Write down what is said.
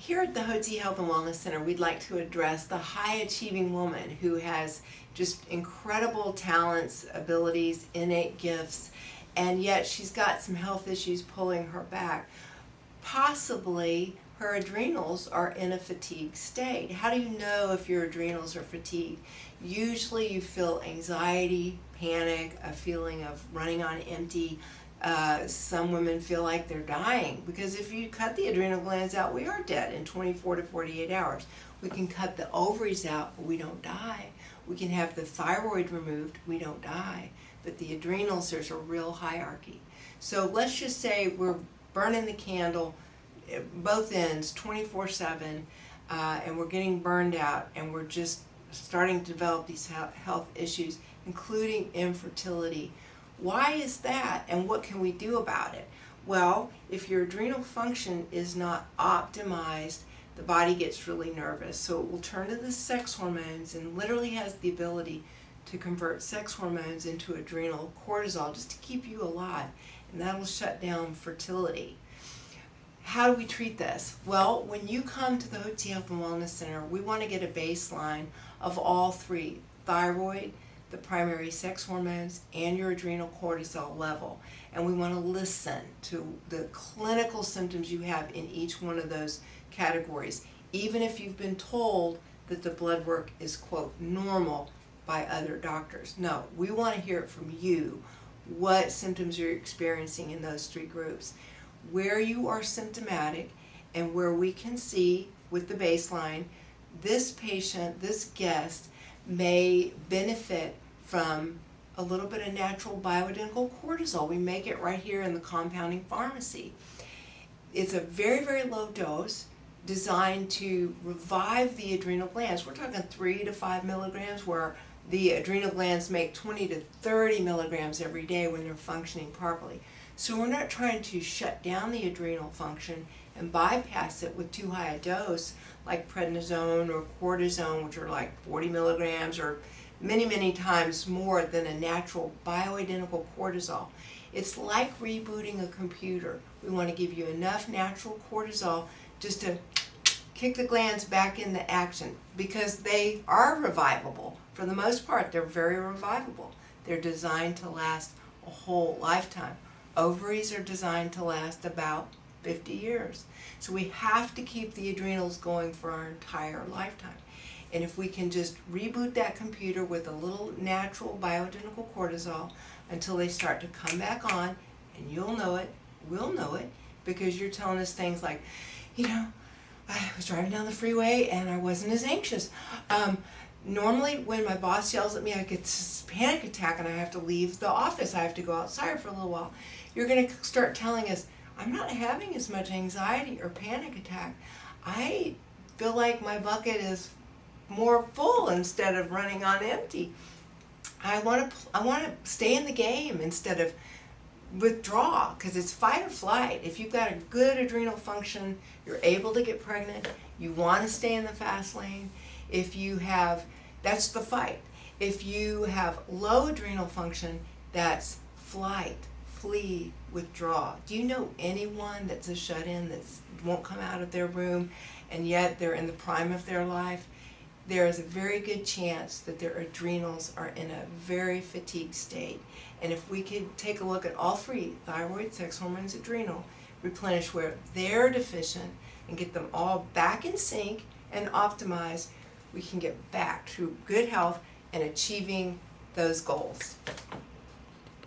Here at the Hotze Health and Wellness Center, we'd like to address the high-achieving woman who has just incredible talents, abilities, innate gifts, and yet she's got some health issues pulling her back. Possibly her adrenals are in a fatigued state. How do you know if your adrenals are fatigued? Usually you feel anxiety, panic, a feeling of running on empty. Some women feel like they're dying, because if you cut the adrenal glands out, we are dead in 24 to 48 hours. We can cut the ovaries out, but we don't die. We can have the thyroid removed, we don't die. But the adrenals, there's a real hierarchy. So let's just say we're burning the candle, both ends, 24/7, and we're getting burned out, and we're just starting to develop these health issues, including infertility. Why is that, and what can we do about it? Well, if your adrenal function is not optimized, the body gets really nervous. So it will turn to the sex hormones and literally has the ability to convert sex hormones into adrenal cortisol just to keep you alive, and that'll shut down fertility. How do we treat this? Well, when you come to the Hotze Health and Wellness Center, we want to get a baseline of all three: thyroid, the primary sex hormones, and your adrenal cortisol level. And we want to listen to the clinical symptoms you have in each one of those categories, even if you've been told that the blood work is, quote, normal by other doctors. No, we want to hear it from you, what symptoms you're experiencing in those three groups, where you are symptomatic, and where we can see with the baseline, this patient, this guest, may benefit from a little bit of natural bioidentical cortisol. We make it right here in the compounding pharmacy. It's a very, very low dose designed to revive the adrenal glands. We're talking 3 to 5 milligrams, where the adrenal glands make 20 to 30 milligrams every day when they're functioning properly. So we're not trying to shut down the adrenal function and bypass it with too high a dose like prednisone or cortisone, which are like 40 milligrams or many, many times more than a natural bioidentical cortisol. It's like rebooting a computer. We want to give you enough natural cortisol just to kick the glands back into action, because they are revivable. For the most part, they're very revivable. They're designed to last a whole lifetime. Ovaries are designed to last about 50 years. So we have to keep the adrenals going for our entire lifetime. And if we can just reboot that computer with a little natural bioidentical cortisol until they start to come back on, and you'll know it, we'll know it, because you're telling us things like, I was driving down the freeway and I wasn't as anxious. Normally when my boss yells at me, I get this panic attack and I have to leave the office. I have to go outside for a little while. You're going to start telling us, I'm not having as much anxiety or panic attack. I feel like my bucket is more full instead of running on empty. I want to stay in the game instead of withdraw, because it's fight or flight. If you've got a good adrenal function, you're able to get pregnant, you want to stay in the fast lane. If you have, that's the fight. If you have low adrenal function, that's flight, flee, withdraw. Do you know anyone that's a shut-in that won't come out of their room, and yet they're in the prime of their life? There is a very good chance that their adrenals are in a very fatigued state. And if we could take a look at all three, thyroid, sex hormones, adrenal, replenish where they're deficient, and get them all back in sync and optimized, we can get back to good health and achieving those goals.